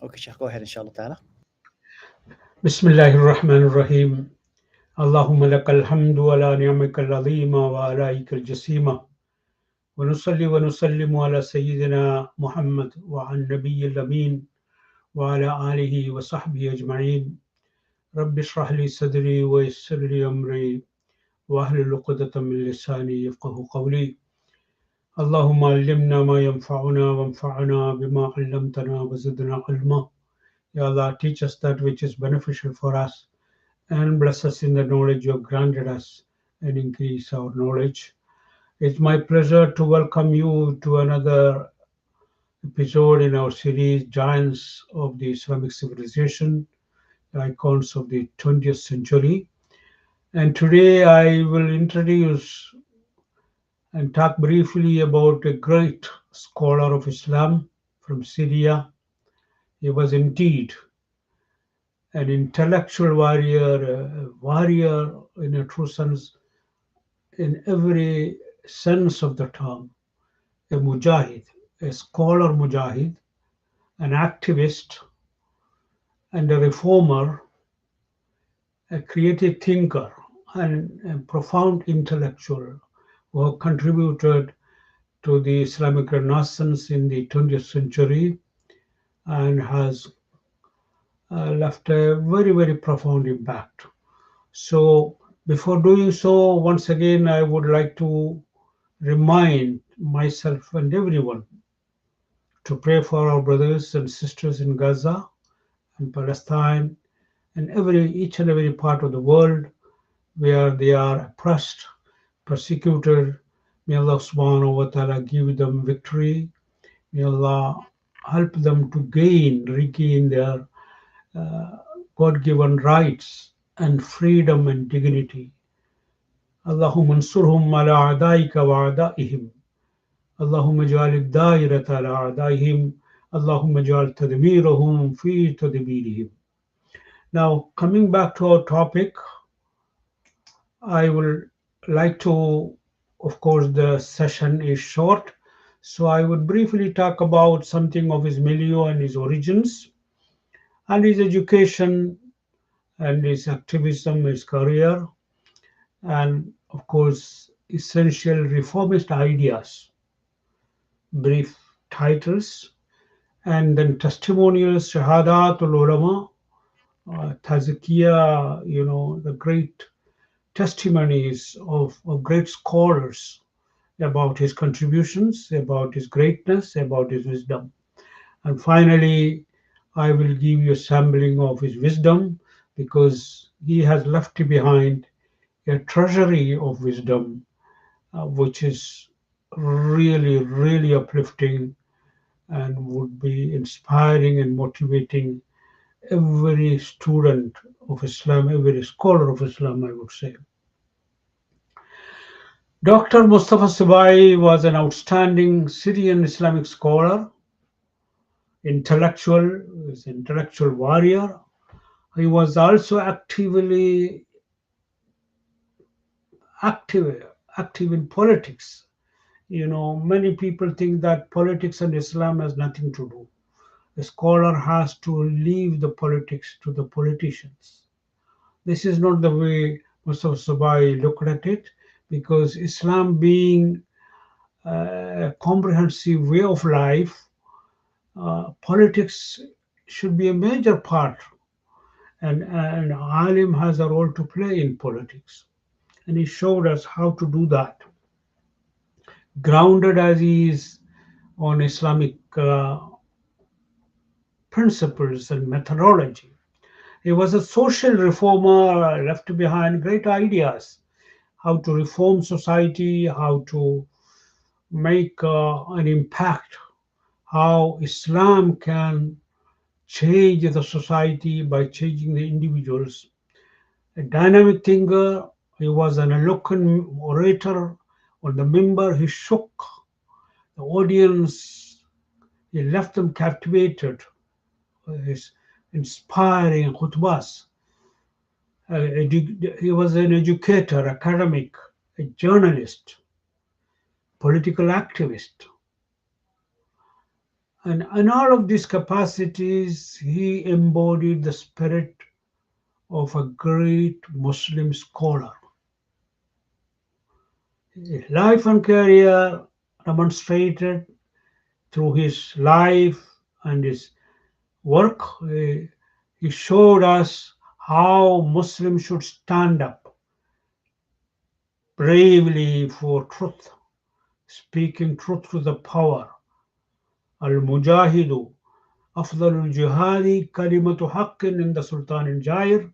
Okay, Sheikh, go ahead, inshallah ta'ala. Bismillahirrahmanirrahim. Allahumma lakal hamdu ala ni'amika al-azima wa alaika al-jasima. Wa nusalli wa nusallimu ala Sayyidina Muhammad wa an Nabiyyil Amin wa ala alihi wa sahbihi ajma'in. Rabbi shrah li sadri wa yassir li amri wa ahlul 'uqdatam min lisani yafqahu qawli. Allahumma allimna ma yanfa'una wanfa'na bima 'allamtana wa zidna ilma. Ya Allah, teach us that which is beneficial for us and bless us in the knowledge you have granted us and increase our knowledge. It's my pleasure to welcome you to another episode in our series Giants of the Islamic Civilization, Icons of the 20th Century. And today I will introduce and talk briefly about a great scholar of Islam from Syria. He was indeed an intellectual warrior, a warrior in a true sense, in every sense of the term, a mujahid, a scholar mujahid, an activist, and a reformer, a creative thinker, and a profound intellectual who have contributed to the Islamic Renaissance in the 20th century and has left a very, very profound impact. So, before doing so, once again, I would like to remind myself and everyone to pray for our brothers and sisters in Gaza and Palestine and each and every part of the world where they are oppressed, persecuted. May Allah subhanahu wa ta'ala give them victory. May Allah help them to regain their uh, God given rights and freedom and dignity. Allahumma ansurhum ala a'daika wa a'daihim. Allahumma ja'al ad-dairata ala a'daihim. Allahumma ja'al tadmirahum fi tadbirihim. Now, coming back to our topic, I will like to, of course, the session is short, so I would briefly talk about something of his milieu and his origins, and his education, and his activism, his career, and of course, essential reformist ideas, brief titles, and then testimonials, Shahadatul Ulama, Tazkiyah, the great testimonies of great scholars about his contributions, about his greatness, about his wisdom. And finally, I will give you a sampling of his wisdom because he has left behind a treasury of wisdom, which is really, really uplifting and would be inspiring and motivating every student of Islam, every scholar of Islam, I would say. Dr. Mustafa Sibai was an outstanding Syrian Islamic scholar, intellectual warrior. He was also active, active in politics. Many people think that politics and Islam has nothing to do. A scholar has to leave the politics to the politicians. This is not the way Mustafa Sabai looked at it, because Islam being a comprehensive way of life, politics should be a major part, and alim has a role to play in politics. And he showed us how to do that, grounded as he is on Islamic principles and methodology. He was a social reformer, left behind great ideas how to reform society, how to make an impact, how Islam can change the society by changing the individuals. A dynamic thinker, he was an eloquent orator. On the member, he shook the audience, he left them captivated with his inspiring khutbahs. He was an educator, academic, a journalist, political activist, And in all of these capacities, he embodied the spirit of a great Muslim scholar. His life and career demonstrated through his life and his work. He showed us how Muslims should stand up bravely for truth, speaking truth to the power. Al-Mujahidu, Afdalul Jihadi, Kalimatu Haqqin in the Sultan in Jair.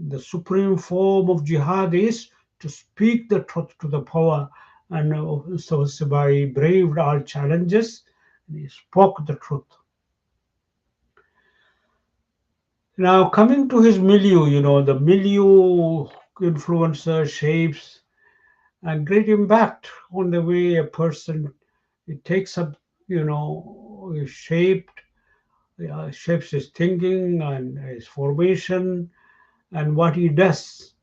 The supreme form of jihad is to speak the truth to the power. And so Sibai braved all challenges and he spoke the truth. Now, coming to his milieu, the milieu influencer shapes a great impact on the way a person it takes up, shaped, shapes his thinking and his formation and what he does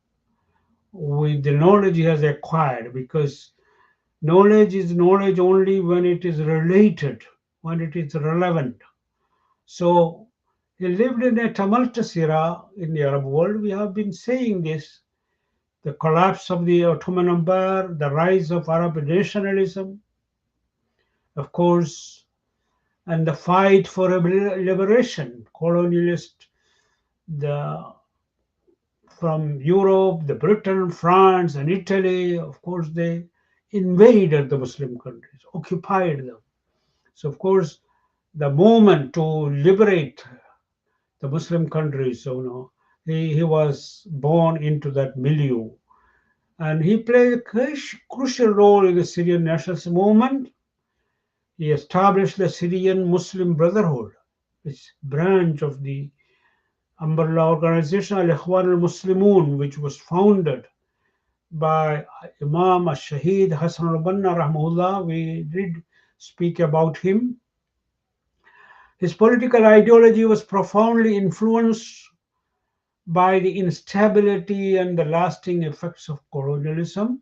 with the knowledge he has acquired, because knowledge is knowledge only when it is related, when it is relevant. So he lived in a tumultuous era in the Arab world. We have been saying this: the collapse of the Ottoman Empire, the rise of Arab nationalism, of course, and the fight for liberation, colonialist, the from Europe, the Britain, France, and Italy. Of course, they invaded the Muslim countries, occupied them. So, of course, the moment to liberate the Muslim countries, he was born into that milieu. And he played a crucial role in the Syrian nationalist movement. He established the Syrian Muslim Brotherhood, which branch of the umbrella organization Al Ikhwan al Muslimun, which was founded by Imam al Shahid Hassan al Banna Rahmullah. We did speak about him. His political ideology was profoundly influenced by the instability and the lasting effects of colonialism.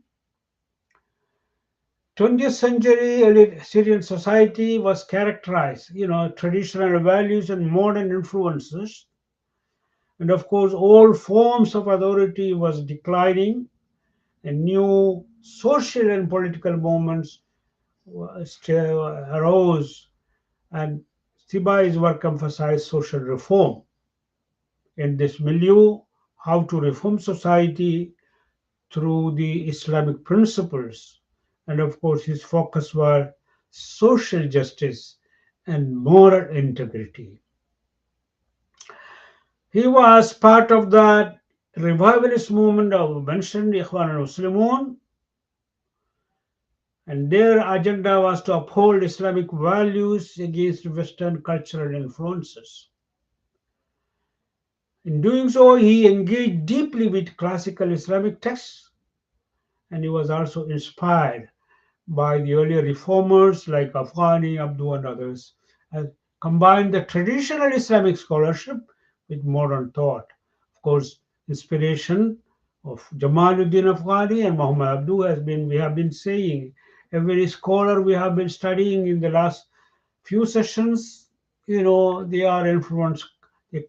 20th century Syrian society was characterized, traditional values and modern influences. And of course, all forms of authority was declining and new social and political movements arose. And Sibai's work emphasized social reform. In this milieu, how to reform society through the Islamic principles. And of course, his focus was social justice and moral integrity. He was part of that revivalist movement of mentioned Ikhwan al-Muslimun, and their agenda was to uphold Islamic values against Western cultural influences. In doing so, he engaged deeply with classical Islamic texts, and he was also inspired by the earlier reformers like Afghani, Abdu, and others, and combined the traditional Islamic scholarship with modern thought. Of course, inspiration of Jamaluddin Afghani and Muhammad Abdu we have been saying, every scholar we have been studying in the last few sessions, they are influenced, they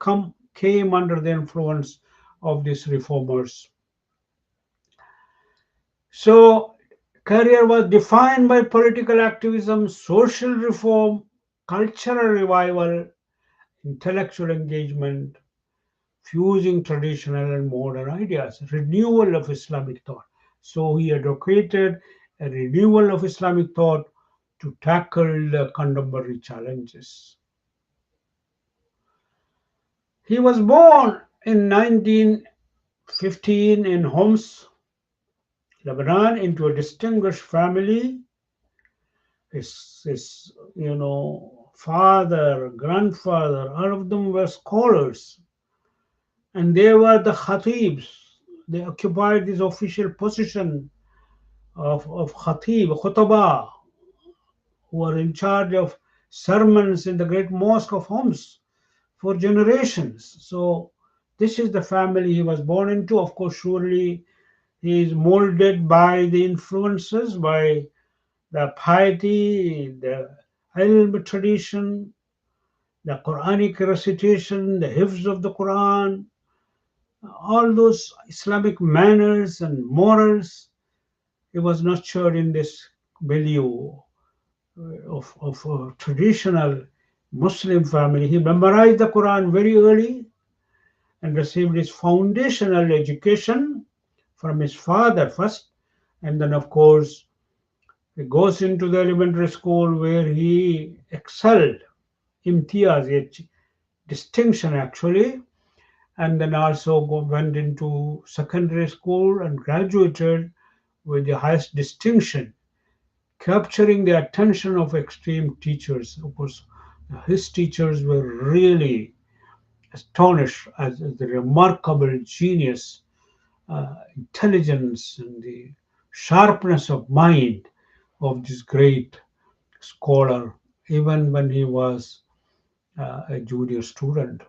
came under the influence of these reformers. So career was defined by political activism, social reform, cultural revival, intellectual engagement, fusing traditional and modern ideas, renewal of Islamic thought. So he advocated a renewal of Islamic thought to tackle the contemporary challenges. He was born in 1915 in Homs, Lebanon, into a distinguished family. His father, grandfather, all of them were scholars, and they were the khatibs. They occupied this official position of khatib, khutaba, who were in charge of sermons in the great mosque of Homs for generations. So this is the family he was born into. Of course, surely he is molded by the influences, by the piety, the ilm tradition, the Quranic recitation, the hifz of the Quran, all those Islamic manners and morals. He was nurtured in this milieu of a traditional Muslim family. He memorized the Quran very early and received his foundational education from his father first, and then, of course, he goes into the elementary school where he excelled, imtiaz, distinction actually, and then also went into secondary school and graduated with the highest distinction, capturing the attention of extreme teachers. Of course, his teachers were really astonished at the remarkable genius, intelligence, and the sharpness of mind of this great scholar, even when he was a junior student.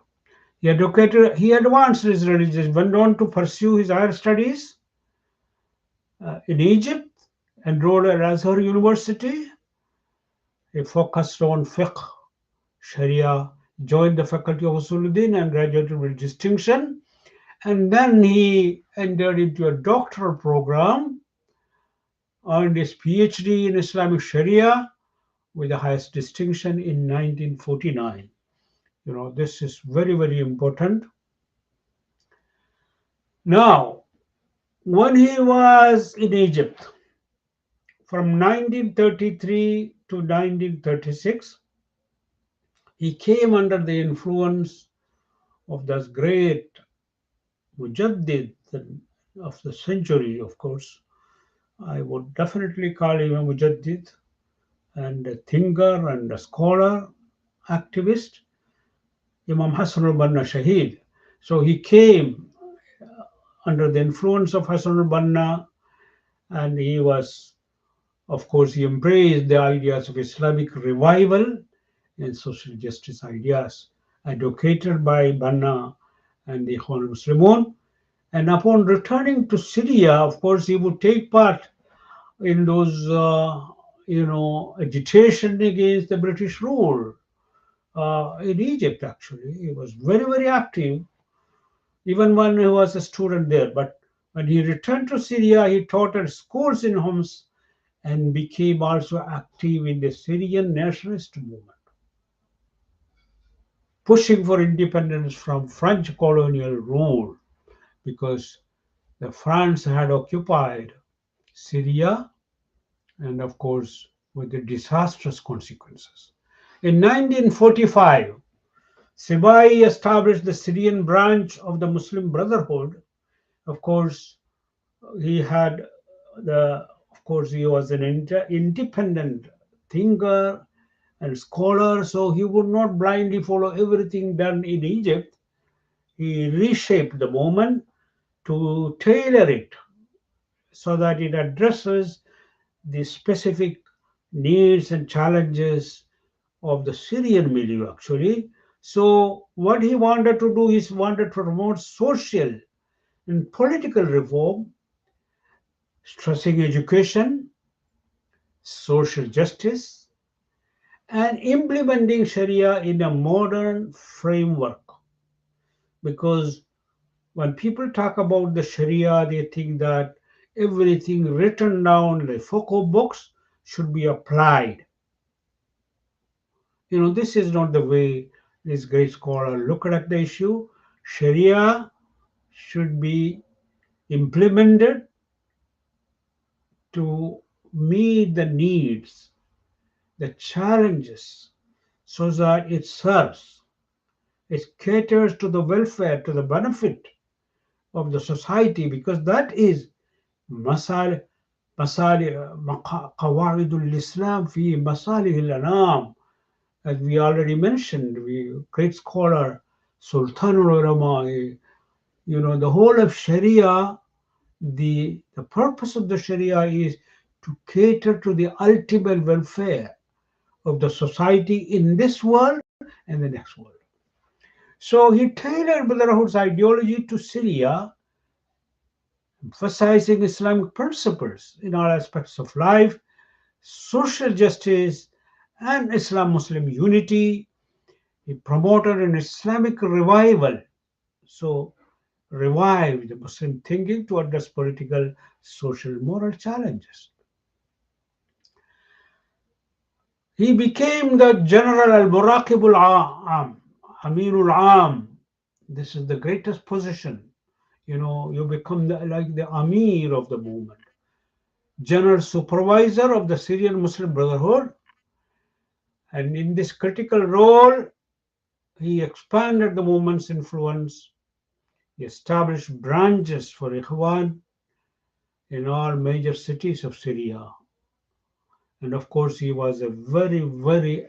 He advanced his religion, went on to pursue his higher studies in Egypt, enrolled at Azhar University. He focused on fiqh, Sharia, joined the faculty of Usuluddin and graduated with distinction. And then he entered into a doctoral program, earned his PhD in Islamic Sharia with the highest distinction in 1949. This is very, very important. Now, when he was in Egypt from 1933 to 1936, he came under the influence of this great Mujaddid of the century, of course. I would definitely call him a Mujaddid and a thinker and a scholar, activist, Imam Hassan al-Banna Shahid. So he came under the influence of Hassan al-Banna, and he was, of course, he embraced the ideas of Islamic revival and social justice ideas advocated by Banna and the Ikhwan Muslimun. And upon returning to Syria, of course, he would take part in those, agitation against the British rule in Egypt. Actually, he was very, very active, even when he was a student there. But when he returned to Syria, he taught at schools in Homs and became also active in the Syrian nationalist movement, pushing for independence from French colonial rule because the France had occupied Syria and, of course, with the disastrous consequences. In 1945, Sibai established the Syrian branch of the Muslim Brotherhood. Of course, he had he was an independent thinker and scholar, so he would not blindly follow everything done in Egypt. He reshaped the movement to tailor it so that it addresses the specific needs and challenges of the Syrian milieu, actually. So, what he wanted to do is wanted to promote social and political reform, stressing education, social justice, and implementing Sharia in a modern framework. Because when people talk about the Sharia, they think that everything written down in the Fiqh books should be applied. This is not the way this great scholar looked at the issue. Sharia should be implemented to meet the needs, the challenges, so that it serves, it caters to the welfare, to the benefit of the society, because that is masal qawaidul Islam fi masalih al-anam. As we already mentioned, great scholar Sultanul Ulama, the whole of Sharia, the purpose of the Sharia is to cater to the ultimate welfare of the society in this world and the next world. So he tailored Brotherhood's ideology to Syria, emphasizing Islamic principles in all aspects of life, social justice, and Islam Muslim unity. He promoted an Islamic revival, so revived the Muslim thinking to address political, social, moral challenges. He became the General al-Muraqib al-Am, Amin al-Am. This is the greatest position. You become like the Amir of the movement, General Supervisor of the Syrian Muslim Brotherhood. And in this critical role, he expanded the movement's influence. He established branches for Ikhwan in all major cities of Syria. And of course, he was a very, very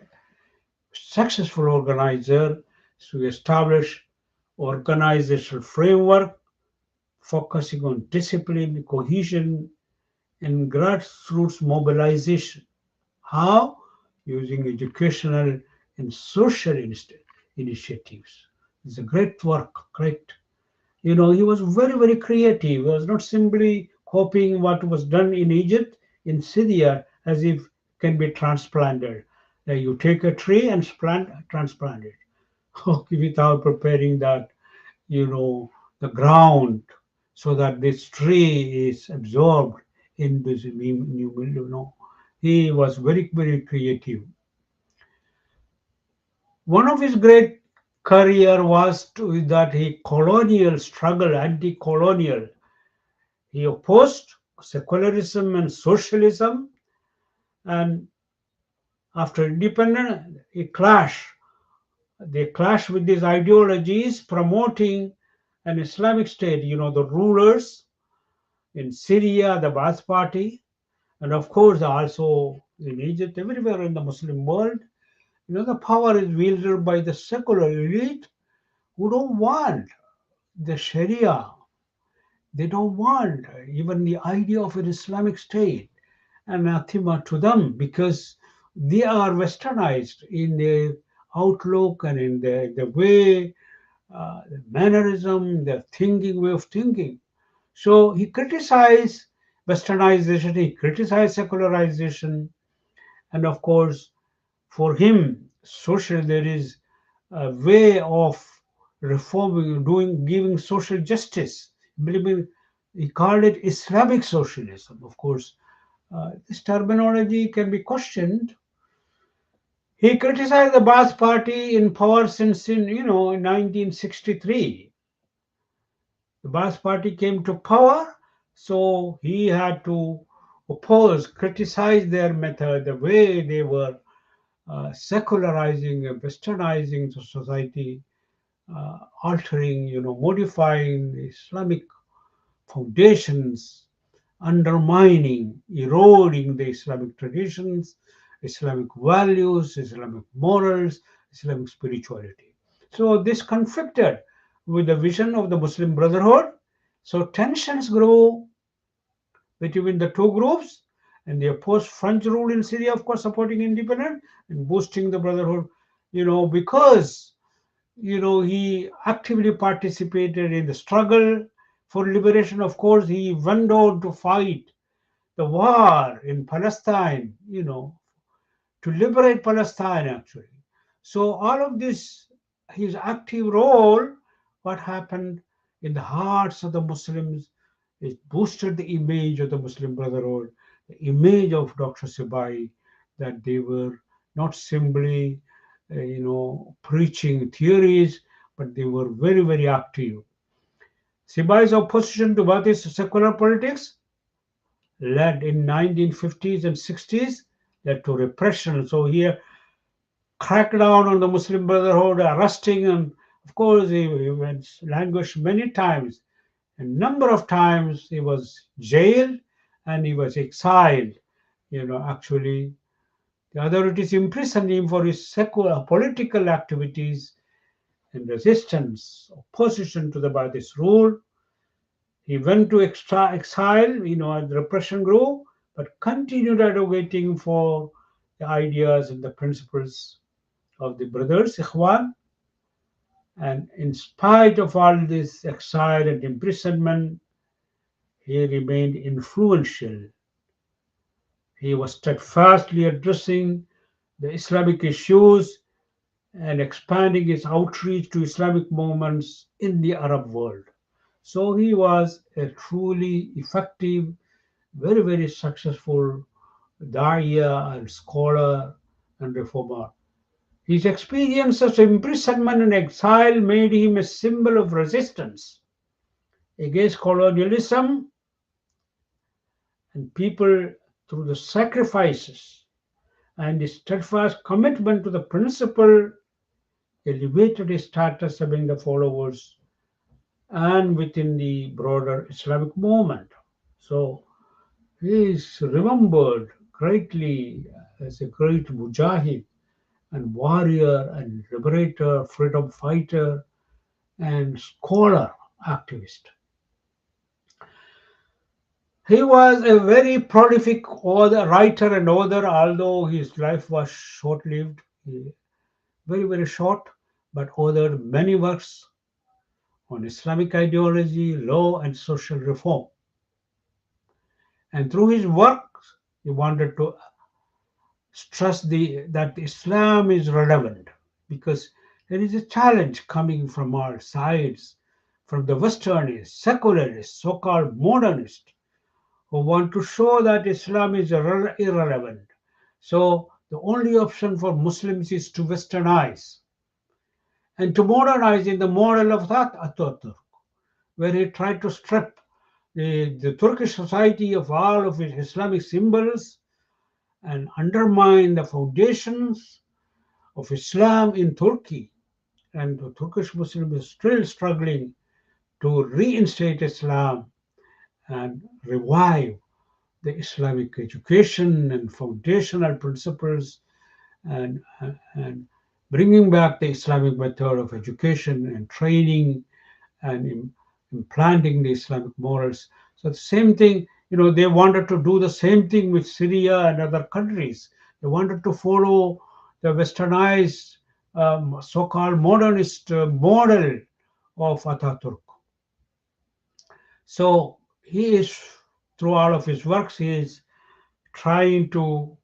successful organizer. So he established organizational framework focusing on discipline, cohesion, and grassroots mobilization. How? Using educational and social initiatives. It's a great work, great. He was very, very creative. He was not simply copying what was done in Egypt, in Syria, as if can be transplanted. You take a tree and transplant it, okay, without preparing that, the ground so that this tree is absorbed in this new. He was very, very creative. One of his great career was that he colonial struggle, anti-colonial. He opposed secularism and socialism, and after independence, They clash with these ideologies, promoting an Islamic state. The rulers in Syria, the Ba'ath Party, and of course also in Egypt, everywhere in the Muslim world. The power is wielded by the secular elite who don't want the Sharia. They don't want even the idea of an Islamic state, anathema to them, because they are westernized in their outlook and in the way, the mannerism, their thinking, way of thinking. So he criticized westernization, he criticized secularization, and of course, for him, social, there is a way of reforming, giving social justice. Believing, he called it Islamic socialism. Of course, this terminology can be questioned. He criticized the Ba'ath Party in power since in 1963. The Ba'ath Party came to power, so he had to oppose, criticize their method, the way they were secularizing, westernizing the society, altering, modifying the Islamic foundations, undermining, eroding the Islamic traditions, Islamic values, Islamic morals, Islamic spirituality. So this conflicted with the vision of the Muslim Brotherhood. So tensions grew between the two groups, and they opposed French rule in Syria, of course, supporting independence and boosting the Brotherhood, because he actively participated in the struggle for liberation. Of course, he went out to fight the war in Palestine, to liberate Palestine actually. So all of this, his active role, what happened in the hearts of the Muslims, it boosted the image of the Muslim Brotherhood, the image of Dr. Sibai, that they were not simply, preaching theories, but they were very, very active. Sibai's opposition to Ba'athist secular politics led in 1950s and 60s led to repression. So here, crackdown on the Muslim Brotherhood, arresting, and of course he went languished many times. A number of times he was jailed and he was exiled. Actually, the authorities imprisoned him for his secular political activities and resistance, opposition to the Ba'athist rule. He went to exile, as repression grew, but continued advocating for the ideas and the principles of the brothers, Ikhwan. And in spite of all this exile and imprisonment, he remained influential. He was steadfastly addressing the Islamic issues and expanding his outreach to Islamic movements in the Arab world. So he was a truly effective, very, very successful Da'iya and scholar and reformer. His experience of imprisonment and exile made him a symbol of resistance against colonialism and people through the sacrifices and his steadfast commitment to the principle elevated his status among the followers and within the broader Islamic movement. So he is remembered greatly as a great mujahid and warrior and liberator, freedom fighter, and scholar activist. He was a very prolific writer and author, although his life was short lived, very, very short, but authored many works on Islamic ideology, law, and social reform. And through his works, he wanted to stress that Islam is relevant because there is a challenge coming from all sides, from the Westernists, secularists, so-called modernists, who want to show that Islam is irrelevant. So the only option for Muslims is to westernize and to modernize in the model of that Ataturk, where he tried to strip the Turkish society of all of its Islamic symbols and undermine the foundations of Islam in Turkey. And the Turkish Muslim is still struggling to reinstate Islam and revive the Islamic education and foundational principles and bringing back the Islamic method of education and training and implanting the Islamic morals. So the same thing, they wanted to do the same thing with Syria and other countries. They wanted to follow the westernized, so-called modernist model of Ataturk. So he is, through all of his works, he is trying to,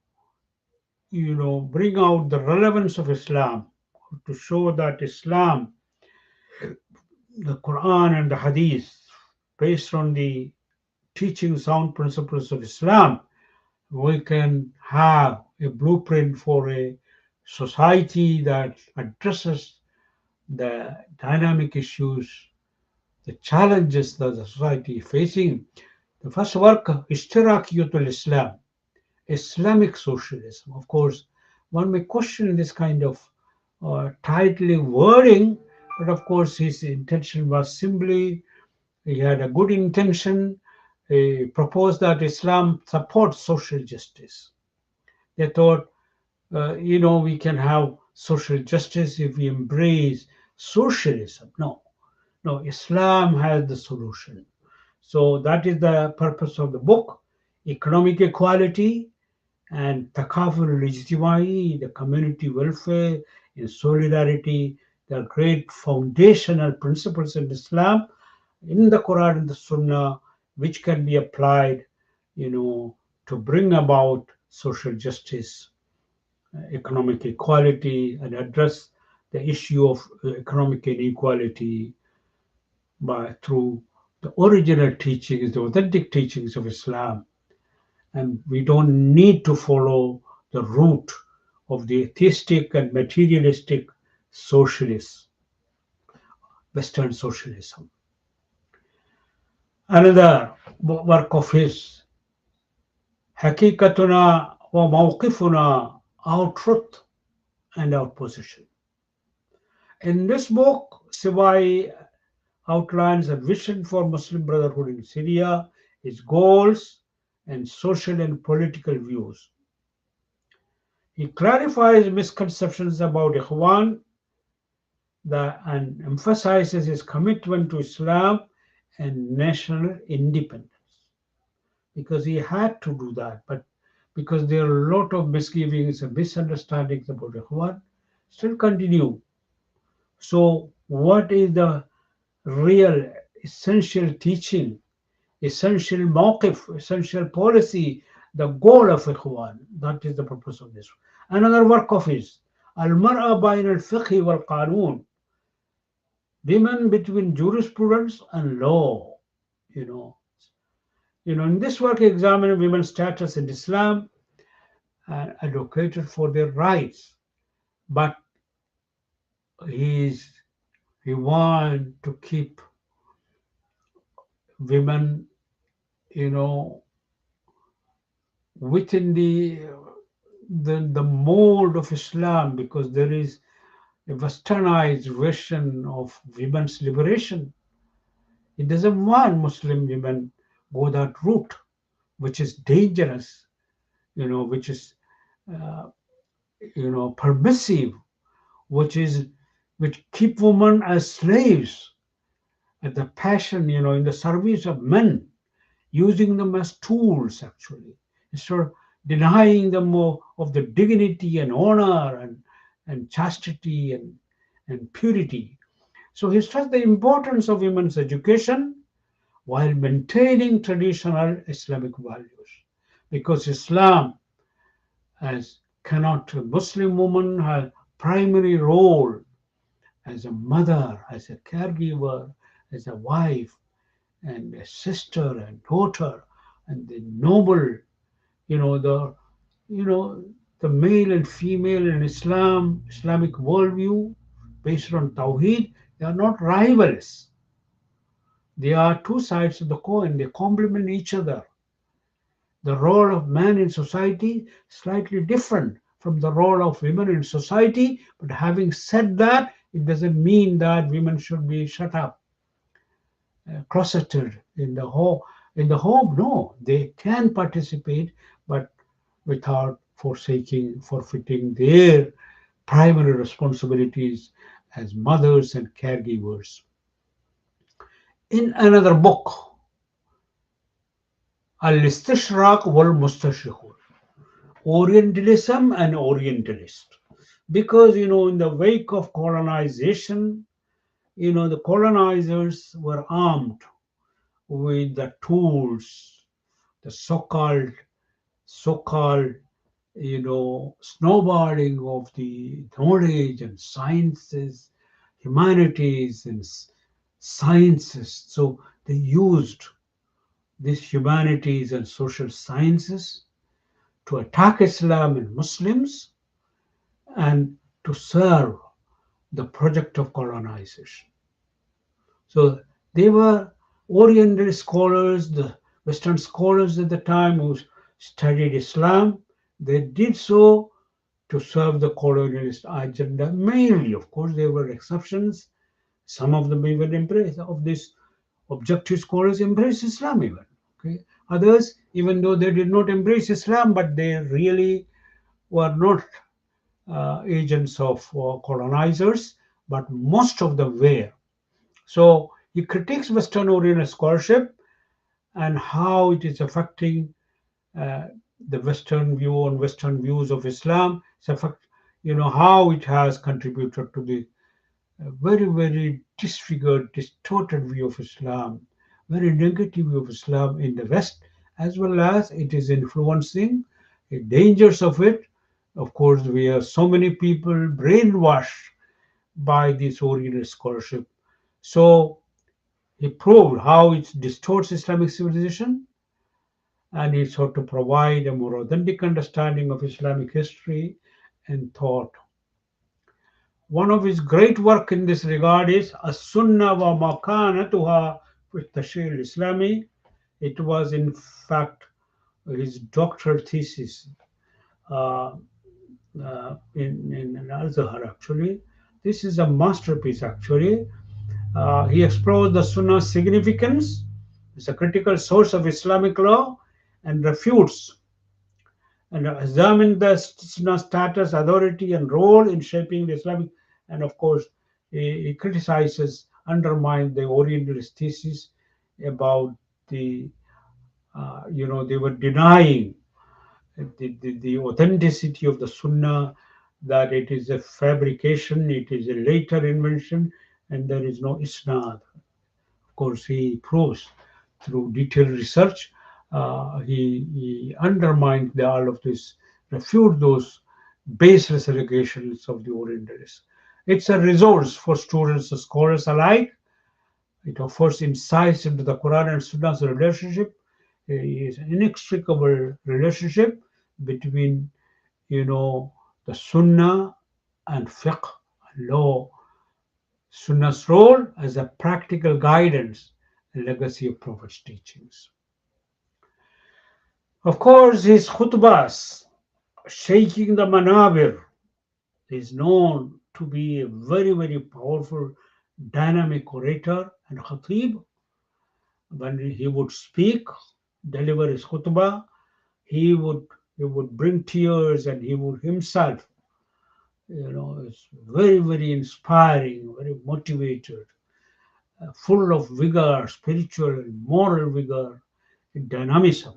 bring out the relevance of Islam, to show that Islam, the Quran and the Hadith, based on the teaching sound principles of Islam, we can have a blueprint for a society that addresses the dynamic issues, the challenges that the society is facing. The first work, Ishtirakiyatul Islam, Islamic socialism. Of course, one may question this kind of tightly wording, but of course his intention was simply, he had a good intention. He proposed that Islam supports social justice. They thought, we can have social justice if we embrace socialism. No, no, Islam has the solution. So that is the purpose of the book, economic equality and takaful al-ijtimai, the community welfare and solidarity, the great foundational principles in Islam, in the Quran and the Sunnah, which can be applied, to bring about social justice, economic equality, and address the issue of economic inequality through the original teachings, the authentic teachings of Islam. And we don't need to follow the route of the atheistic and materialistic socialists, Western socialism. Another work of his, Hakikatuna wa Mawqifuna, our truth and our position. In this book, Sibai outlines a vision for Muslim Brotherhood in Syria, its goals, and social and political views. He clarifies misconceptions about Ikhwan and emphasizes his commitment to Islam and national independence, because he had to do that. But because there are a lot of misgivings and misunderstandings about Ikhwan, still continue. So, what is the real essential teaching, essential mawqif, essential policy, the goal of Ikhwan? That is the purpose of this. Another work of his, Al-Mar'a Bain al-Fiqh wal-Qanun, women between jurisprudence and law. You know, in this work, he examined women's status in Islam and advocated for their rights. But he's, he wanted to keep women, you know, within the mold of Islam, because there is a westernized version of women's liberation. He doesn't want Muslim women go that route, which is dangerous, which is uh, permissive, which keep women as slaves at the passion, in the service of men, using them as tools actually, instead of denying them more of the dignity and honor and chastity and purity. So he stressed the importance of women's education while maintaining traditional Islamic values, because Islam as cannot a Muslim woman have primary role as a mother, as a caregiver, as a wife, and a sister and daughter, and the noble, you know, the you know the male and female in Islamic worldview based on Tawheed, they are not rivals. They are two sides of the coin. They complement each other. The role of man in society slightly different from the role of women in society. But having said that, it doesn't mean that women should be shut up, closeted in the home. In the home, no, they can participate, but without forfeiting their primary responsibilities as mothers and caregivers. In another book, Al-Istishraq wal-Mustashriqun, Orientalism and Orientalist. Because, in the wake of colonization, the colonizers were armed with the tools, the so-called, snowballing of the knowledge and sciences, humanities and sciences. So they used these humanities and social sciences to attack Islam and Muslims and to serve the project of colonization. So they were Oriental scholars, the Western scholars at the time who studied Islam. They did so to serve the colonialist agenda mainly. Of course, there were exceptions. Some of them even embraced, of these objective scholars embraced Islam even. Okay. Others, even though they did not embrace Islam, but they really were not agents of colonizers, but most of them were. So he critiques Western Oriental scholarship and how it is affecting uh, the Western view and Western views of Islam. It's affect, how it has contributed to the very, very disfigured, distorted view of Islam, very negative view of Islam in the West, as well as it is influencing the dangers of it. Of course, we have so many people brainwashed by this Oriental scholarship. So he proved how it distorts Islamic civilization, and it sought to provide a more authentic understanding of Islamic history and thought. One of his great work in this regard is As-Sunnah wa Makanatuha with Tashir Islami. It was in fact his doctoral thesis uh, in Al-Zahar actually. This is a masterpiece actually. He explores the Sunnah's significance. It's a critical source of Islamic law and refutes and examine the Sunnah status, authority, and role in shaping the Islamic. And of course, he criticizes, undermines the Orientalist thesis about they were denying the authenticity of the Sunnah, that it is a fabrication, it is a later invention, and there is no isnad. Of course, he proves through detailed research. He undermined all of this, refute those baseless allegations of the Orientalists. It's a resource for students and scholars alike. It offers insights into the Quran and Sunnah's relationship. It is an inextricable relationship between, the Sunnah and fiqh, law, Sunnah's role as a practical guidance and legacy of Prophet's teachings. Of course, his khutbahs, shaking the manabir, is known to be a very, very powerful, dynamic orator and khatib. When he would speak, deliver his khutbah, he would he would bring tears, and he would himself, it's very, very inspiring, very motivated, full of vigor, spiritual and moral vigor, dynamism.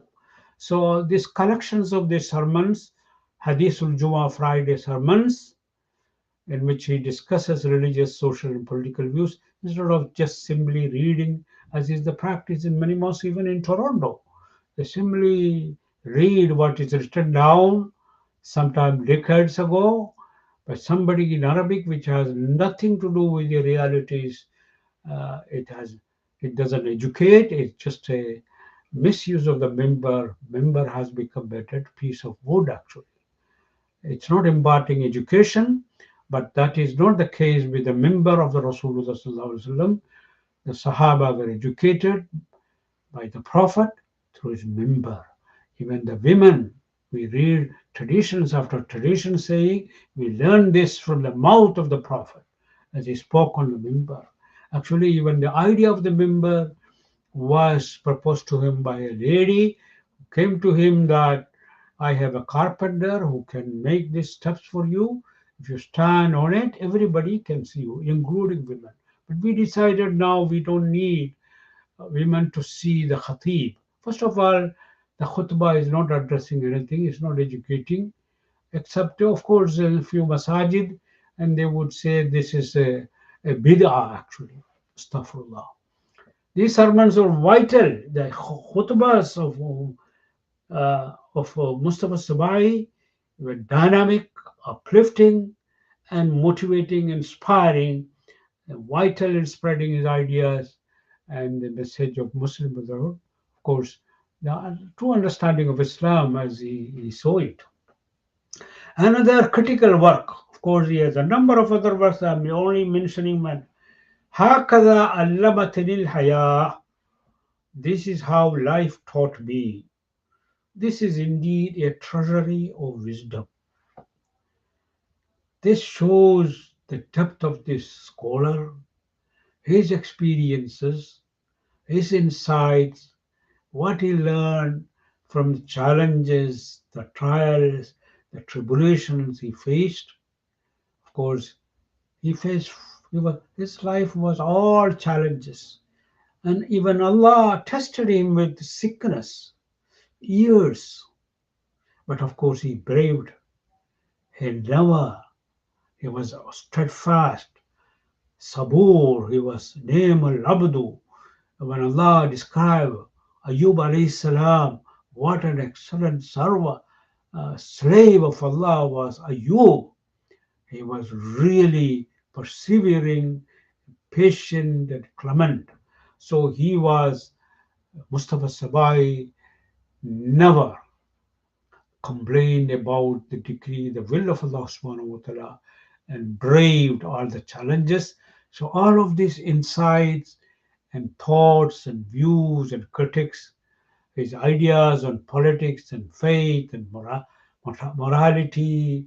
So these collections of the sermons, Hadithul Jummah Friday sermons, in which he discusses religious, social, and political views instead of just simply reading, as is the practice in many mosques, even in Toronto. They simply read what is written down, sometimes decades ago, by somebody in Arabic, which has nothing to do with the realities. It has, it doesn't educate. It's just a misuse of the member. Member has become a dead piece of wood. Actually, it's not imparting education, but that is not the case with the member of the Rasulullah Sallallahu Alaihi Wasallam. The Sahaba were educated by the Prophet through his member. Even the women, we read traditions after tradition saying, we learn this from the mouth of the Prophet as he spoke on the member. Actually, even the idea of the member was proposed to him by a lady who came to him that I have a carpenter who can make these steps for you. If you stand on it, everybody can see you, including women. But we decided now we don't need women to see the khatib. First of all, the khutbah is not addressing anything, it's not educating, except, of course, in a few masajid, and they would say this is a bid'ah, actually. Astaghfirullah. These sermons are vital. The khutbahs of Mustafa Sibai were dynamic, uplifting, and motivating, inspiring, and vital in spreading his ideas and the message of Muslim Brotherhood. Of course, the true understanding of Islam as he saw it. Another critical work, of course, he has a number of other works. I'm only mentioning one. هكذا علمتني الحياة. This is how life taught me. This is indeed a treasury of wisdom. This shows the depth of this scholar, his experiences, his insights, what he learned from the challenges, the trials, the tribulations he faced. Of course, he faced, his life was all challenges. And even Allah tested him with sickness, years. But of course, he braved. He never, he was steadfast, sabur, he was name al-abdu. When Allah described Ayub alayhi salam, what an excellent servant, slave of Allah was Ayub. He was really persevering, patient, and clement. So he was, Mustafa Sabai never complained about the decree, the will of Allah subhanahu wa ta'ala, and braved all the challenges. So all of these insights and thoughts and views and critics, his ideas on politics and faith and morality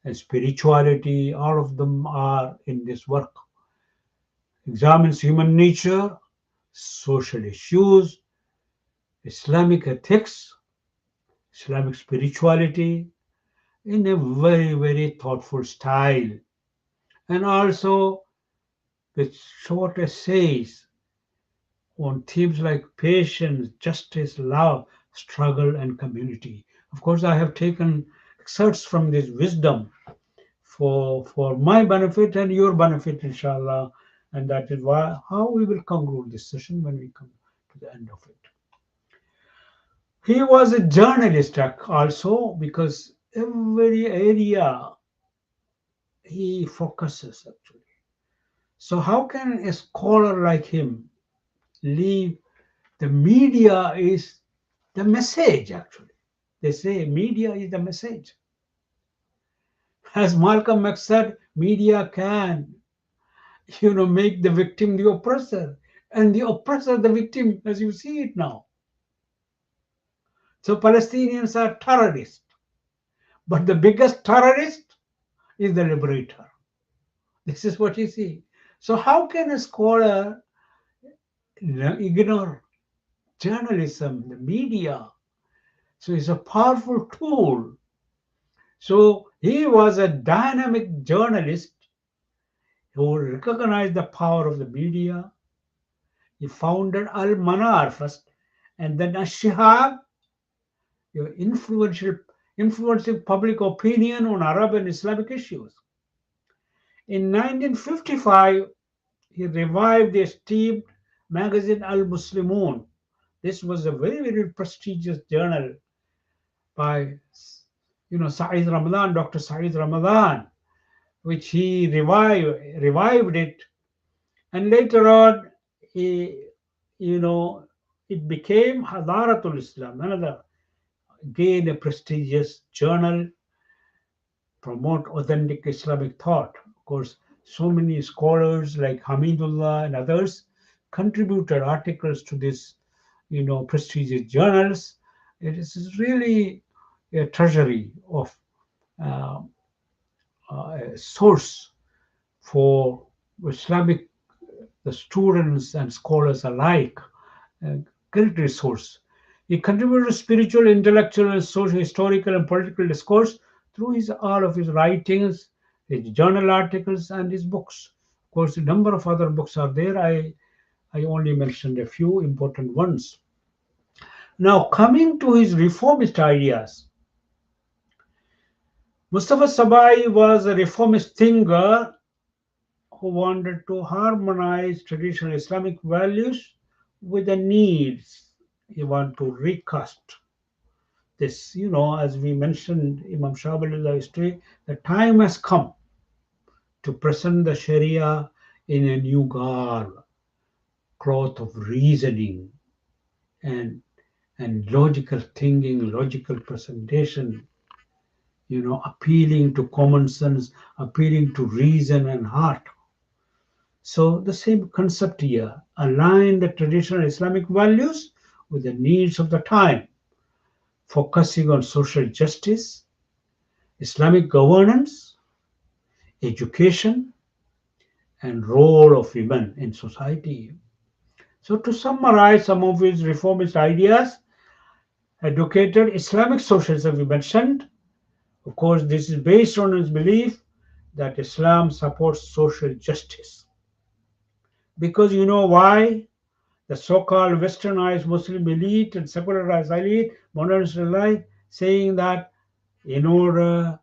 and spirituality, all of them are in this work. Examines human nature, social issues, Islamic ethics, Islamic spirituality in a very, very thoughtful style, and also with short essays on themes like patience, justice, love, struggle, and community. Of course, I have taken excerpts from this wisdom for my benefit and your benefit, inshallah. And that is why how we will conclude this session when we come to the end of it. He was a journalist also because every area he focuses actually. So how can a scholar like him leave? The media is the message actually. They say media is the message. As Malcolm X said, media can, make the victim the oppressor, and the oppressor the victim, as you see it now. So Palestinians are terrorists, but the biggest terrorist is the liberator. This is what you see. So how can a scholar ignore journalism, the media? So it's a powerful tool. So he was a dynamic journalist who recognized the power of the media. He founded Al Manar first, and then Ashihab, influential influencing public opinion on Arab and Islamic issues. In 1955, he revived the esteemed magazine Al Muslimun. This was a very, very prestigious journal by, Saeed Ramadan, Dr. Saeed Ramadan, which he revived it, and later on, he, you know, it became Hadaratul Islam, another again a prestigious journal, promote authentic Islamic thought. Of course, so many scholars like Hamidullah and others contributed articles to this, prestigious journals. It is really a treasury of uh, a source for Islamic the students and scholars alike. A great resource. He contributed to spiritual, intellectual, and social, historical, and political discourse through all of his writings, his journal articles, and his books. Of course, a number of other books are there. I only mentioned a few important ones. Now, coming to his reformist ideas, Mustafa Sibai was a reformist thinker who wanted to harmonize traditional Islamic values with the needs. He wanted to recast this, as we mentioned, Imam Shahbalullah history, the time has come to present the Sharia in a new garb, cloth of reasoning and logical thinking, logical presentation, appealing to common sense, appealing to reason and heart. So the same concept here, align the traditional Islamic values with the needs of the time, focusing on social justice, Islamic governance, education, and role of women in society. So to summarize some of his reformist ideas, educated Islamic socialism we mentioned. Of course, this is based on his belief that Islam supports social justice. Because you know why? The so-called westernized Muslim elite and secularized elite, modern elite, saying that in order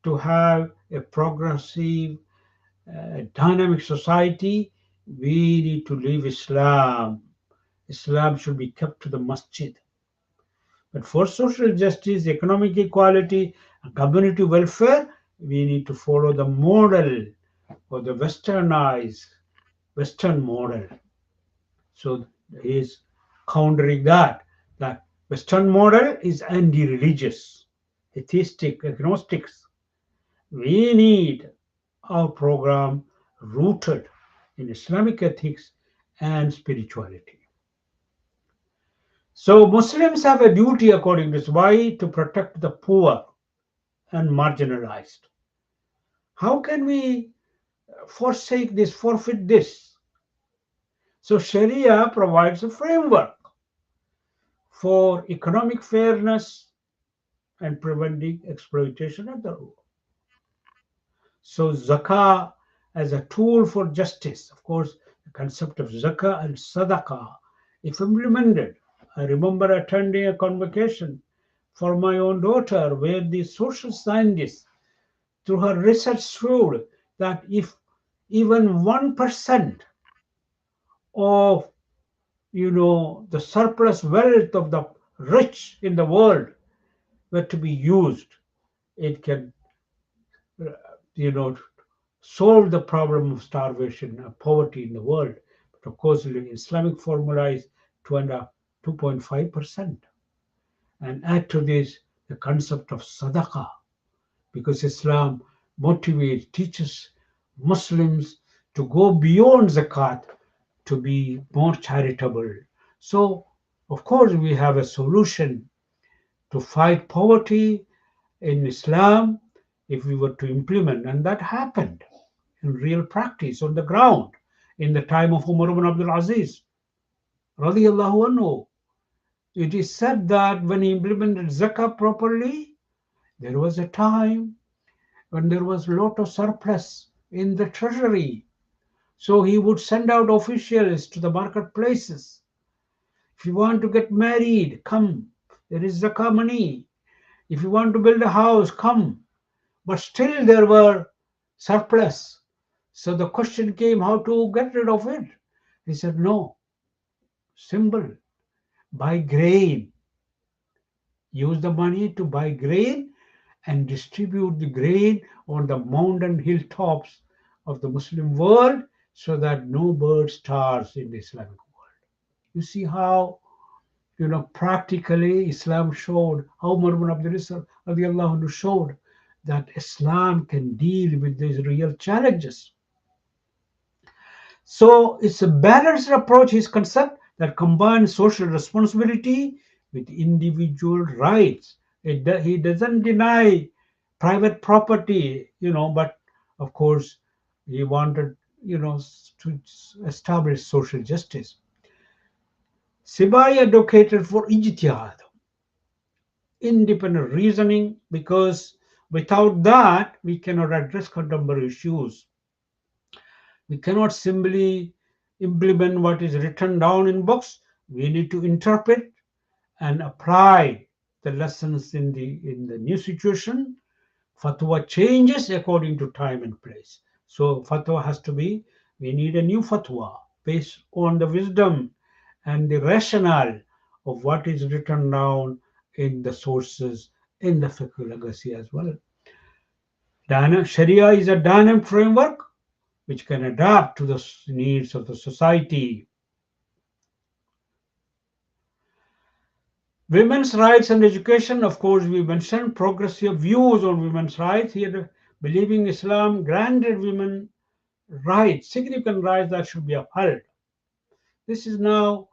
to have a progressive, dynamic society, we need to leave Islam. Islam should be kept to the masjid. But for social justice, economic equality, and community welfare, we need to follow the model or the westernized Western model. So he is countering that Western model is anti-religious, atheistic, agnostics. We need our program rooted in Islamic ethics and spirituality. So Muslims have a duty, according to Sibai, to protect the poor and marginalized. How can we forsake this, forfeit this? So Sharia provides a framework for economic fairness and preventing exploitation of the poor. So zakah as a tool for justice. Of course, the concept of zakah and sadaqah, if implemented. I remember attending a convocation for my own daughter where the social scientist, through her research, showed that if even 1% of the surplus wealth of the rich in the world were to be used it can, uh, you know, solve the problem of starvation and poverty in the world. But of course, the Islamic formula is 2.5%. And add to this the concept of sadaqah, because Islam motivates, teaches Muslims to go beyond zakat, to be more charitable. So, of course, we have a solution to fight poverty in Islam if we were to implement, and that happened in real practice on the ground in the time of Umar ibn Abdul Aziz, radiallahu anhu. It is said that when he implemented zakah properly, there was a time when there was a lot of surplus in the treasury. So he would send out officials to the marketplaces. If you want to get married, come. There is zakah money. If you want to build a house, come. But still there were surplus. So the question came how to get rid of it. He said, no, simple. Buy grain. Use the money to buy grain and distribute the grain on the mountain hilltops of the Muslim world so that no bird starves in the Islamic world. You see how, practically Islam showed, how Umar ibn Abdul Aziz radiallahu anhu showed that Islam can deal with these real challenges. So it's a balanced approach, his concept that combines social responsibility with individual rights. He doesn't deny private property, but of course he wanted, to establish social justice. Sibai advocated for ijtihad, independent reasoning, because without that we cannot address contemporary issues. We cannot simply implement what is written down in books. We need to interpret and apply the lessons in the new situation. Fatwa changes according to time and place. So fatwa has to be, we need a new fatwa based on the wisdom and the rationale of what is written down in the sources in the fiqh legacy as well. Sharia is a dynamic framework which can adapt to the needs of the society. Women's rights and education, of course, we mentioned progressive views on women's rights. Here, believing Islam granted women rights, significant rights that should be upheld. This is now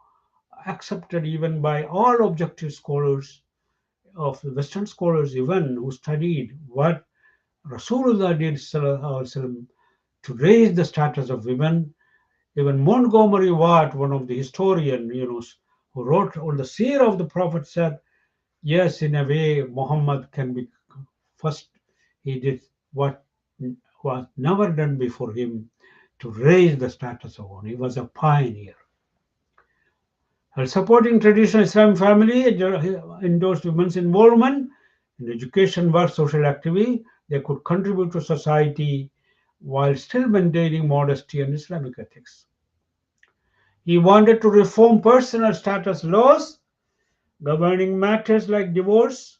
accepted even by all objective scholars of Western scholars, even who studied what Rasulullah did to raise the status of women. Even Montgomery Watt, one of the historians, who wrote on the seer of the Prophet, said, yes, in a way, Muhammad can be first. He did what was never done before him to raise the status of women. He was a pioneer. And supporting traditional Islamic family endorsed women's involvement in education, work, social activity. They could contribute to society while still maintaining modesty and Islamic ethics. He wanted to reform personal status laws governing matters like divorce,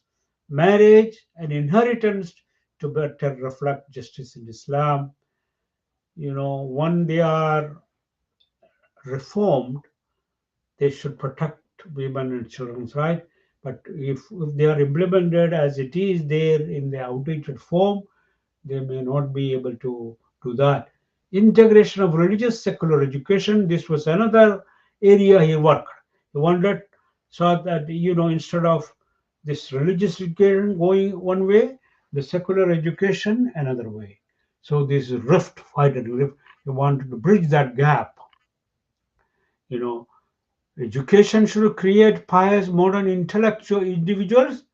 marriage, and inheritance to better reflect justice in Islam. When they are reformed, they should protect women and children's rights. But if they are implemented as it is there in the outdated form, they may not be able to do that. Integration of religious secular education, this was another area he worked. He wanted so that instead of this religious education going one way, the secular education another way. So this rift, fighted rift, he wanted to bridge that gap. You know, Education should create pious, modern, intellectual individuals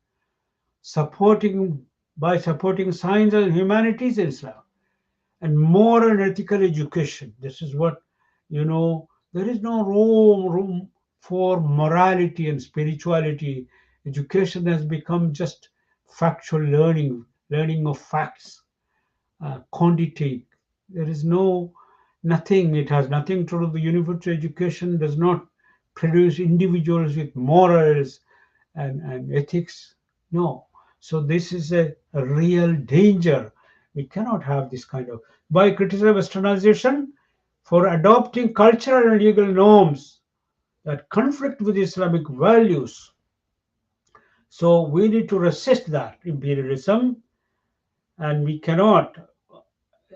supporting science and humanities in Islam, and moral and ethical education. This is what there is no room for morality and spirituality. Education has become just factual learning of facts, quantity. There is nothing. It has nothing to do. The university education does not produce individuals with morals and ethics. No. So this is a real danger. We cannot have this kind of. By criticizing westernization for adopting cultural and legal norms that conflict with Islamic values. So we need to resist that imperialism, and we cannot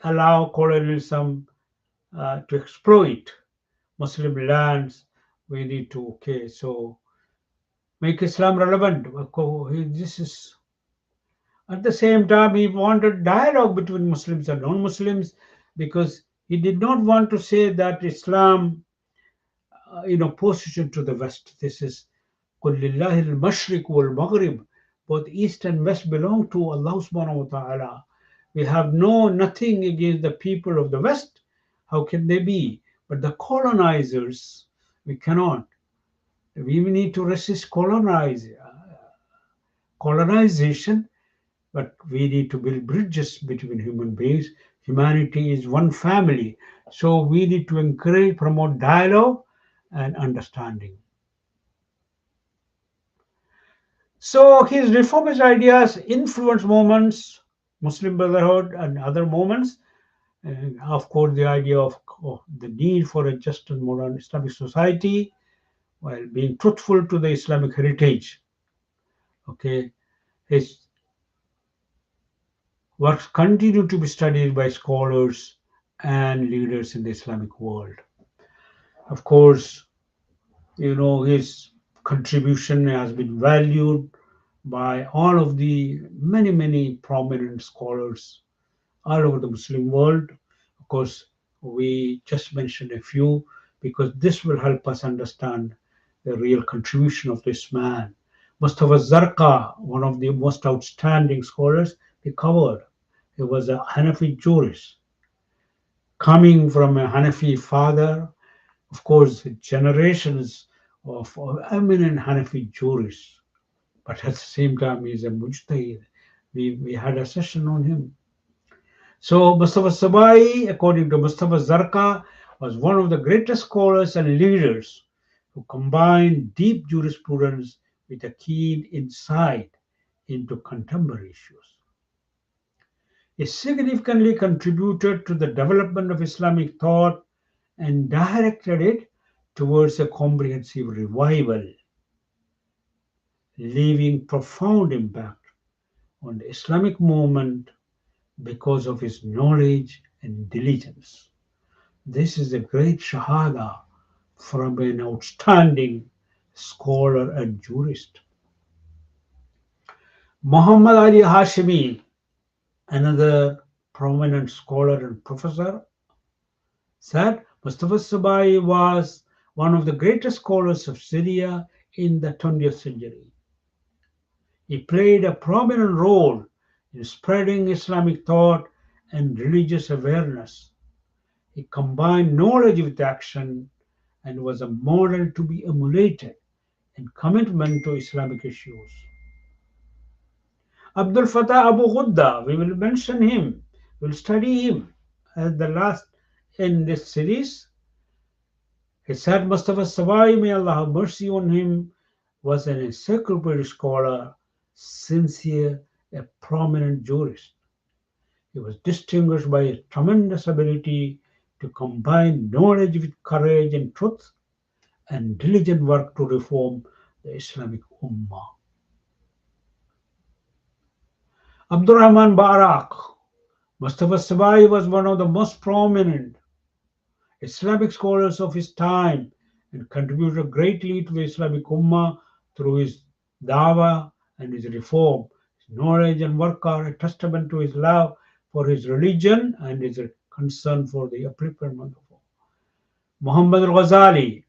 allow colonialism to exploit Muslim lands. We need to, okay, so make Islam relevant. This is at the same time he wanted dialogue between Muslims and non-Muslims, because he did not want to say that Islam in opposition to the West. This is قُلْ لِلَّهِ الْمَشْرِقُ وَالْمَغْرِبُ. Both East and West belong to Allah subhanahu wa ta'ala. We have nothing against the people of the West. How can they be? But the colonizers, we cannot. We need to resist colonization, but we need to build bridges between human beings. Humanity is one family. So we need to encourage, promote dialogue and understanding. So his reformist ideas influenced movements, Muslim Brotherhood, and other movements. And of course, the idea of the need for a just and modern Islamic society while being truthful to the Islamic heritage. Okay, his works continue to be studied by scholars and leaders in the Islamic world. Of course, his contribution has been valued by all of the many prominent scholars all over the Muslim world. Of course, we just mentioned a few because this will help us understand the real contribution of this man. Mustafa Zarqa, one of the most outstanding scholars, he covered. He was a Hanafi jurist, coming from a Hanafi father. Of course, generations of eminent Hanafi jurists, but at the same time, he's a mujtahid. We had a session on him. So Mustafa Sibai, according to Mustafa Zarqa, was one of the greatest scholars and leaders who combined deep jurisprudence with a keen insight into contemporary issues. He significantly contributed to the development of Islamic thought and directed it towards a comprehensive revival, leaving profound impact on the Islamic movement because of his knowledge and diligence. This is a great shahada from an outstanding scholar and jurist. Muhammad Ali Hashimi, another prominent scholar and professor, said Mustafa Sibai was one of the greatest scholars of Syria in the 20th century. He played a prominent role in spreading Islamic thought and religious awareness. He combined knowledge with action and was a model to be emulated in commitment to Islamic issues. Abdul Fattah Abu Ghudda, we will mention him, we will study him as the last in this series. He said Mustafa Sabai, may Allah have mercy on him, was an encyclopedic scholar, sincere, a prominent jurist. He was distinguished by his tremendous ability to combine knowledge with courage and truth and diligent work to reform the Islamic Ummah. Abdurrahman Barak, Mustafa Sibai was one of the most prominent Islamic scholars of his time and contributed greatly to the Islamic Ummah through his dawah and his reform. His knowledge and work are a testament to his love for his religion and his concern for the upliftment of all. Muhammad al-Ghazali,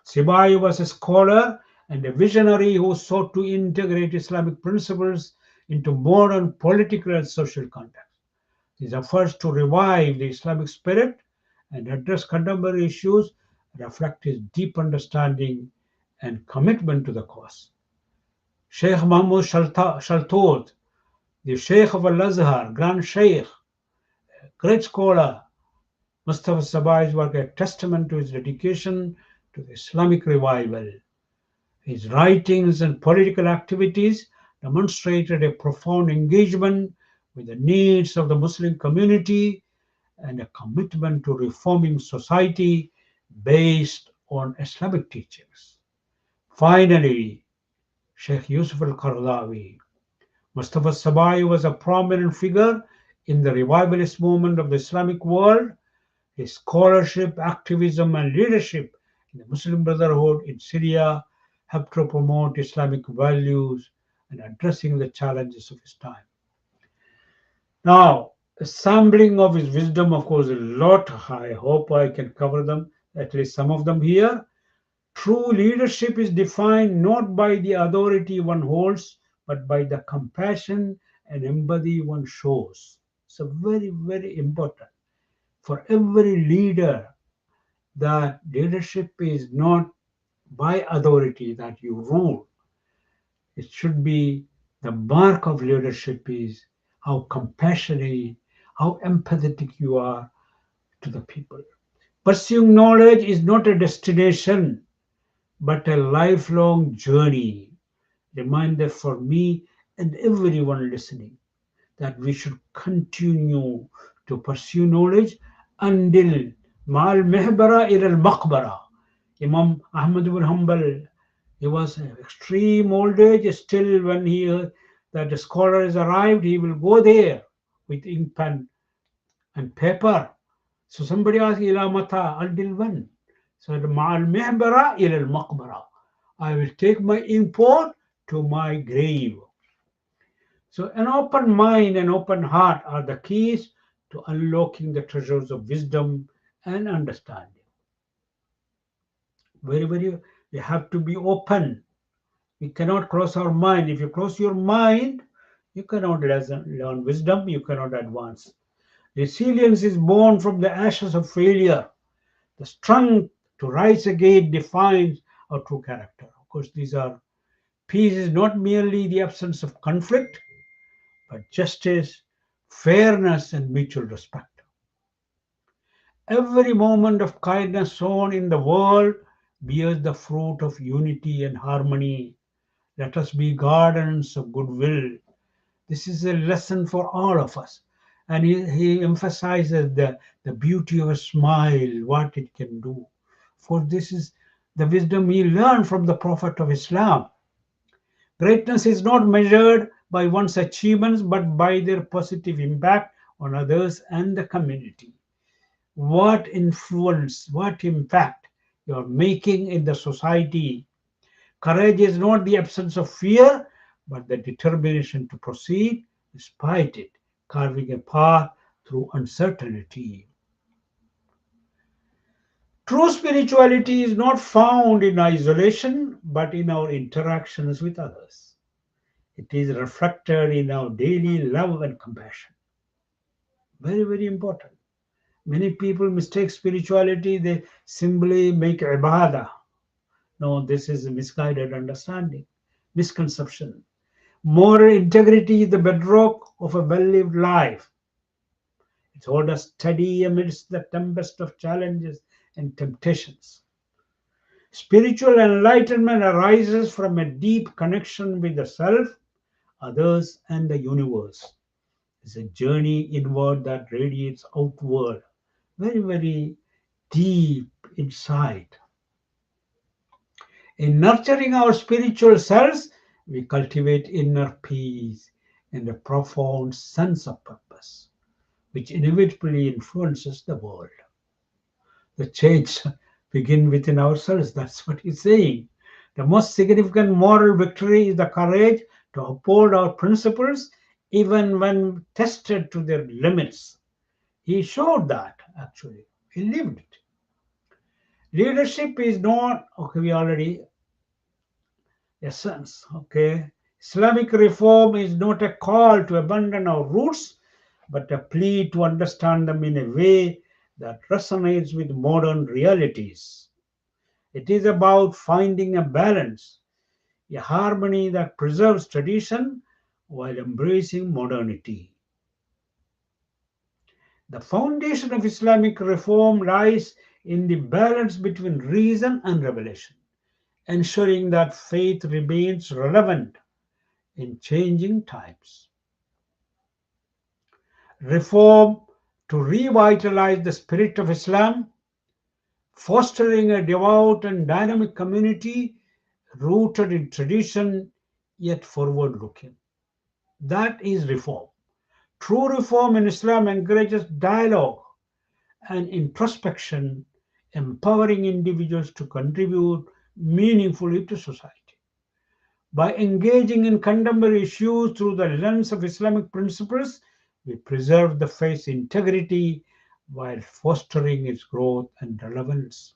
Sibai was a scholar and a visionary who sought to integrate Islamic principles into modern political and social context. His efforts to revive the Islamic spirit and address contemporary issues reflect his deep understanding and commitment to the cause. Sheikh Mahmud Shaltut, the Sheikh of Al-Azhar, Grand Sheikh, great scholar, Mustafa Sabai's work a testament to his dedication to the Islamic revival. His writings and political activities demonstrated a profound engagement with the needs of the Muslim community and a commitment to reforming society based on Islamic teachings. Finally, Sheikh Yusuf al-Qaradawi, Mustafa Sibai was a prominent figure in the revivalist movement of the Islamic world. His scholarship, activism, and leadership in the Muslim Brotherhood in Syria helped to promote Islamic values and addressing the challenges of his time. Now, a sampling of his wisdom, of course, a lot. I hope I can cover them, at least some of them here. True leadership is defined not by the authority one holds, but by the compassion and empathy one shows. So very, very important for every leader that leadership is not by authority that you rule. It should be the mark of leadership is how compassionate, how empathetic you are to the people. Pursuing knowledge is not a destination, but a lifelong journey. Reminder for me and everyone listening that we should continue to pursue knowledge until Ma'al Mehbara ila al Maqbara. Imam Ahmad ibn Hanbal, he was in extreme old age. Still, when he that the scholar has arrived, he will go there with ink pen and paper. So somebody asked, Ila mata, until when? So Ma'al Mehbara ila al Maqbara. I will take my import to my grave. So, an open mind and open heart are the keys to unlocking the treasures of wisdom and understanding. Very, very, we have to be open. We cannot close our mind. If you close your mind, you cannot learn wisdom, you cannot advance. Resilience is born from the ashes of failure. The strength to rise again defines our true character. Of course, these are peace is not merely the absence of conflict, but justice, fairness, and mutual respect. Every moment of kindness shown in the world bears the fruit of unity and harmony. Let us be gardens of goodwill. This is a lesson for all of us. And he emphasizes the beauty of a smile, what it can do. For this is the wisdom he learned from the Prophet of Islam. Greatness is not measured by one's achievements, but by their positive impact on others and the community. What influence, what impact you are making in the society. Courage is not the absence of fear, but the determination to proceed despite it, carving a path through uncertainty. True spirituality is not found in isolation, but in our interactions with others. It is reflected in our daily love and compassion. Very, very important. Many people mistake spirituality, they simply make ibadah. No, this is a misguided understanding, misconception. Moral integrity is the bedrock of a well lived life. It holds us steady amidst the tempest of challenges and temptations. Spiritual enlightenment arises from a deep connection with the self, others, and the universe. It's a journey inward that radiates outward, very, very deep inside. In nurturing our spiritual selves, we cultivate inner peace and a profound sense of purpose, which inevitably influences the world. The change begins within ourselves. That's what he's saying. The most significant moral victory is the courage to uphold our principles even when tested to their limits. He showed that actually. He lived it. Leadership is not, okay, we already, essence, okay. Islamic reform is not a call to abandon our roots, but a plea to understand them in a way that resonates with modern realities. It is about finding a balance, a harmony that preserves tradition while embracing modernity. The foundation of Islamic reform lies in the balance between reason and revelation, ensuring that faith remains relevant in changing times. Reform to revitalize the spirit of Islam, fostering a devout and dynamic community rooted in tradition yet forward looking. That is reform. True reform in Islam encourages dialogue and introspection, empowering individuals to contribute meaningfully to society. By engaging in contemporary issues through the lens of Islamic principles, we preserve the faith's integrity while fostering its growth and relevance.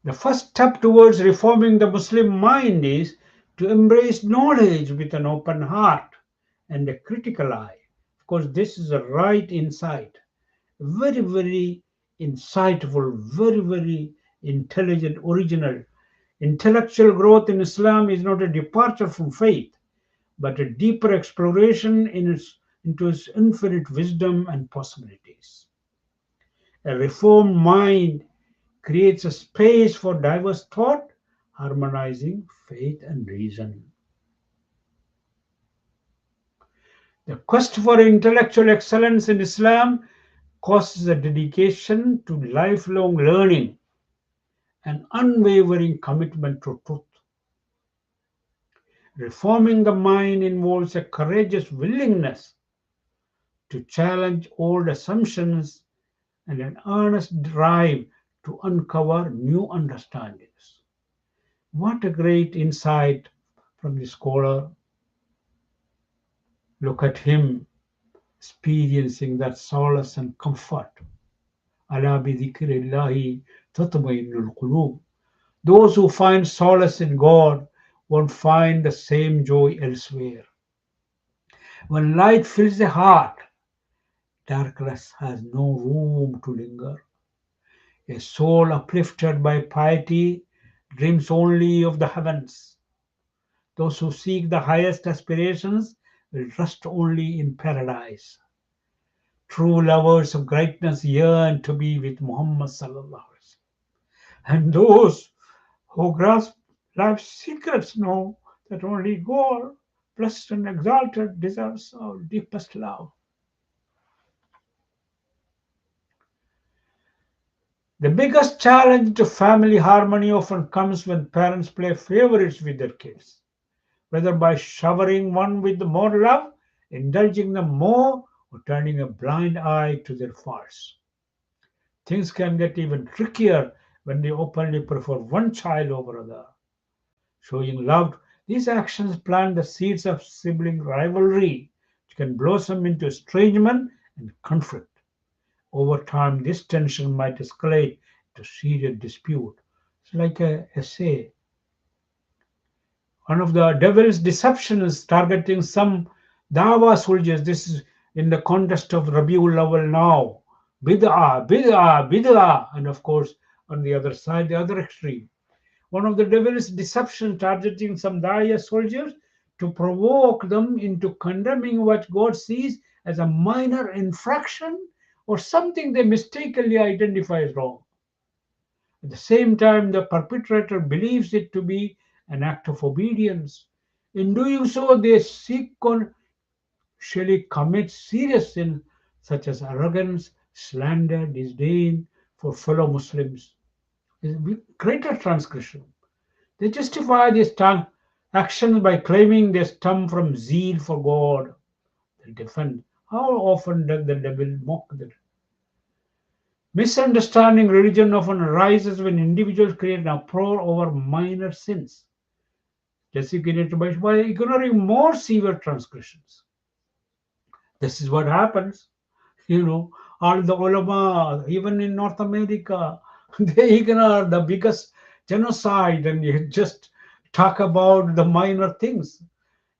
The first step towards reforming the Muslim mind is to embrace knowledge with an open heart and a critical eye. Of course, this is a right insight, very, very insightful, very, very intelligent, original. Intellectual growth in Islam is not a departure from faith, but a deeper exploration into its infinite wisdom and possibilities. A reformed mind creates a space for diverse thought, harmonizing faith and reason. The quest for intellectual excellence in Islam causes a dedication to lifelong learning and unwavering commitment to truth. Reforming the mind involves a courageous willingness to challenge old assumptions and an earnest drive to uncover new understandings. What a great insight from the scholar. Look at him experiencing that solace and comfort. Ala bi dhikrillahi tatma'innul qulub. Those who find solace in God won't find the same joy elsewhere. When light fills the heart, darkness has no room to linger. A soul uplifted by piety dreams only of the heavens. Those who seek the highest aspirations will trust only in paradise. True lovers of greatness yearn to be with Muhammad sallallahu alaihi wasallam. And those who grasp life's secrets know that only God, blessed and exalted, deserves our deepest love. The biggest challenge to family harmony often comes when parents play favorites with their kids, whether by showering one with more love, indulging them more, or turning a blind eye to their faults. Things can get even trickier when they openly prefer one child over another. Showing love, these actions plant the seeds of sibling rivalry, which can blossom into estrangement and conflict. Over time, this tension might escalate to serious dispute. It's like a say. One of the devil's deceptions targeting some Dawa soldiers. This is in the context of Rabiul Awal now. Bid'ah, bid'ah, bid'ah. And of course, on the other side, the other extreme. One of the devil's deception targeting some Daya soldiers to provoke them into condemning what God sees as a minor infraction or something they mistakenly identify as wrong. At the same time, the perpetrator believes it to be an act of obedience. In doing so, they sequentially commit serious sins such as arrogance, slander, disdain for fellow Muslims. It's a greater transgression. They justify these actions by claiming they stem from zeal for God. They defend. How often does the devil mock the misunderstanding? Religion often arises when individuals create an uproar over minor sins, designated by ignoring more severe transgressions. This is what happens. All the ulama, even in North America, they ignore the biggest genocide and you just talk about the minor things.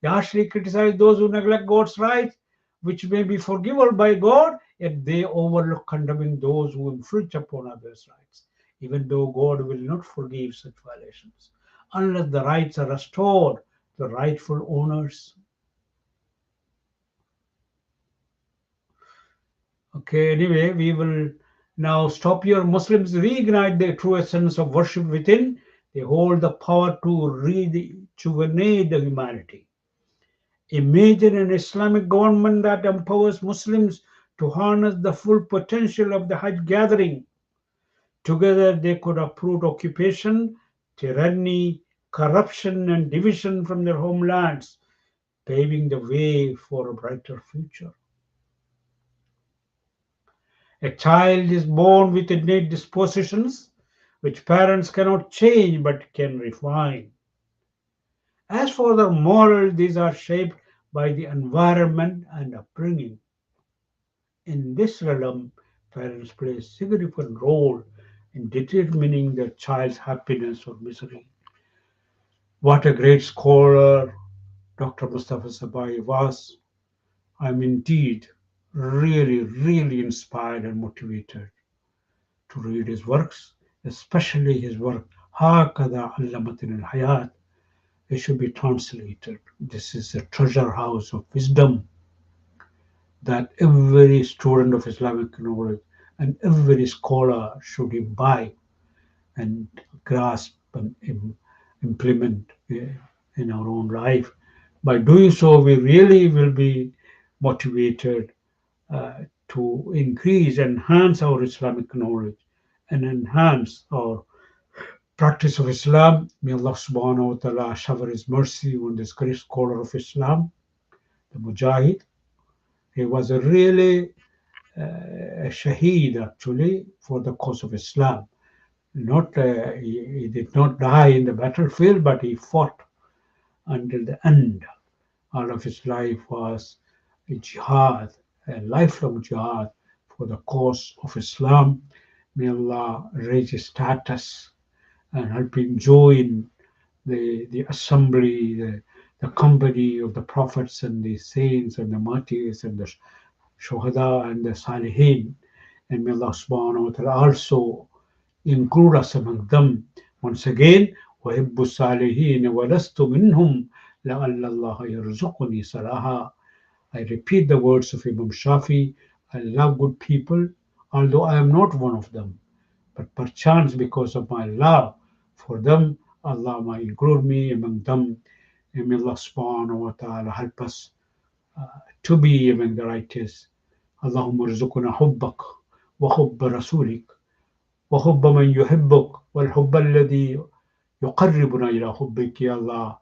They harshly criticize those who neglect God's rights, which may be forgivable by God, yet they overlook condemning those who infringe upon others' rights, even though God will not forgive such violations, unless the rights are restored to the rightful owners. Okay, anyway, we will now stop here. Muslims reignite the true essence of worship within. They hold the power to rejuvenate the humanity. Imagine an Islamic government that empowers Muslims to harness the full potential of the Hajj gathering. Together, they could uproot occupation, tyranny, corruption, and division from their homelands, paving the way for a brighter future. A child is born with innate dispositions which parents cannot change but can refine. As for the moral, these are shaped by the environment and upbringing. In this realm, parents play a significant role in determining their child's happiness or misery. What a great scholar Dr. Mustafa Sibai was. I'm indeed really inspired and motivated to read his works, especially his work هكذا علمتنا الحياة. It should be translated. This is a treasure house of wisdom that every student of Islamic knowledge and every scholar should imbibe and grasp and implement in our own life. By doing so, we really will be motivated to increase, enhance our Islamic knowledge and enhance our practice of Islam. May Allah subhanahu wa ta'ala shower His mercy on this great scholar of Islam, the Mujahid. He was a really a shaheed actually for the cause of Islam. Not he did not die in the battlefield, but he fought until the end. All of his life was a jihad, a lifelong jihad for the cause of Islam. May Allah raise his status and help him join the assembly, the company of the prophets and the saints and the martyrs and the shuhada and the salihin. And may Allah subhanahu wa ta'ala also include us among them. Once again, وَهِبُّ الصَّالِحِينَ وَلَسْتُ مِنْهُمْ لَعَلَّ اللَّهَ يَرْزُقُنِي صَلَاحًا. I repeat the words of Imam Shafi. I love good people, although I am not one of them. But perchance because of my love for them, Allah might include me among them. And may Allah subhanahu wa ta'ala help us to be among the righteous. اللهم ارزقنا حبك وحب رسولك وحب من يحبك والحب الذي يقربنا إلى حبك. Ya Allah,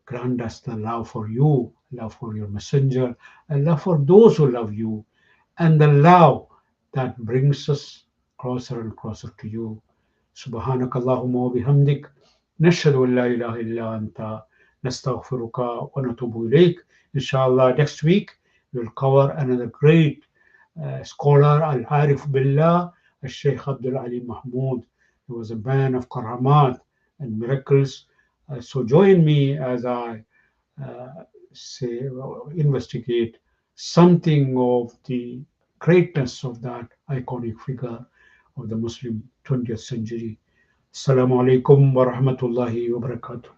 grant us the love for you, love for your messenger, and love for those who love you, and the love that brings us closer and closer to you. سبحانك اللهم وبحمدك نشهد أن لا إله إلا أنت نستغفرك ونتوب إليك. Inshallah, next week we'll cover another great scholar, Al-Arif Billah, Al-Sheikh Abdul Ali Mahmoud. He was a man of karamat and miracles. So join me as I say, investigate something of the greatness of that iconic figure of the Muslim 20th century. Assalamu alaikum wa rahmatullahi wa barakatuh.